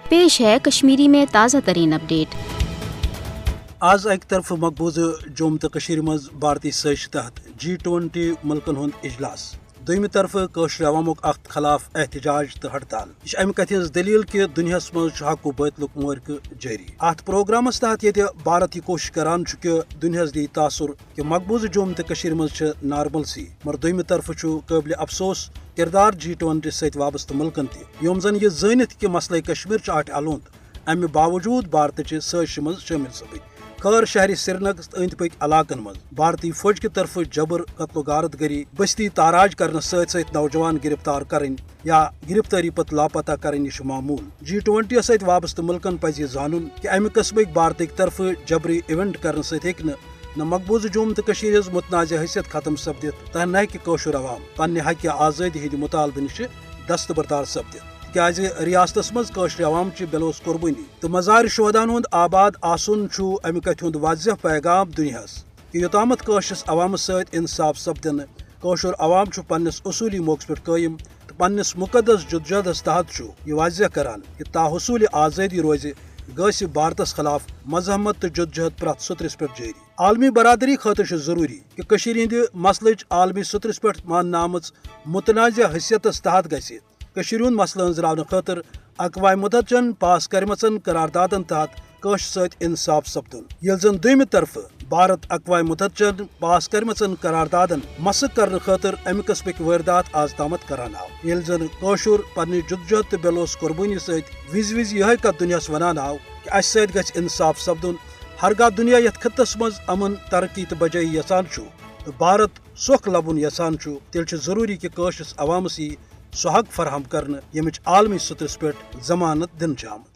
پیش ہے کشمیری میں تازہ ترین اپڈیٹ۔ آز اکہ طرف مقبوضہ جوم تو مز بھارتی سازش تحت G20 ملکن ہند اجلاس، دویمہ طرف قشر عوامک اتھ خلاف احتجاج تو ہڑتال۔ یہ امہ کتھ ہز دلیل کہ دنیا مز حق و باطلک معرکہ جاری۔ ات پروگرامس تحت یہ بھارت یہ کوشش کران کہ دنیا دی تاثر کہ مقبوضہ جوم تو مز نارمل سی، مگر دویمہ طرف قابل افسوس کردار G20 ست وابستہ ملکن تم زن یہ زانت کہ مسئلہ کشمیر اٹھ الوند، امہ باوجود بھارت چہ سازش مز شامل سپد۔ خیر شہر سری نگر اند پک علاقن مز بھارتی فوج کی طرف جبر، قتل و غارت گری، بستی تاراج کرنے ست نوجوان گرفتار کریں یا گرفتاری پتہ لاپتہ کریں یہ معمول۔ G20 ست وابستہ ملکن پز یہ زانن کہ امہ قسمک بھارت طرف جبری ایونٹ کرنے ست نہ مقبوضہ جوم تو ہز متنازع حیثیت ختم سپدت تہ نہ قشر عوام پنہ حق آزادی ہند مطالبہ نش دستبردار سپدت، کیاز ریاستس مز قشر عوام چہ بلوس قربانی تو مزار شہدان ہند آباد آسن امہ کتھ ہند واضح پیغام دنیاس کہ یوتامت قشرس عوام ست انصاف سپدن، قشر عوام پنس اصولی موقع پہ قائم تو پنس مقدس جدوجہدس تحت یہ واضح کران کہ تا حصول آزادی روز گژھِ بھارتس خلاف مزاحمت تو جدوجہد پرت سطرس پہ جاری۔ عالمی برادری خاطر ضروری کہ کشیر ہند مسلچ عالمی سطرس پہ ماننہ آمژ متنازع حیثیتس تحت گژھِ ہند مسئلہ انزراونہ خاطر اقوام متحدہ پاس کرمژن قراردادن تحت قشر ست انصاف سپدن، یل زن دویمہ طرف بھارت اقوام متحدہ پاس کرمژن قراردادن مسخ کرنے خاطر امہ قسمک واردات آز تامت کران آو، یل زن قشر پنہ جدوجہد تو بلوس قربانی ست وز یہ کت دنیاس ونان آو کہ اس ست گژھِ انصاف سپدن۔ ہرگاہ دنیا یت خطس مز امن ترقی تو بجائی یژھان تو بھارت سوکھ لبن یژھان تیل ضروری کہ قشرس عوامس سہ حق فراہم کرنے یمچ عالمی سطرس پہ ضمانت دن آمت۔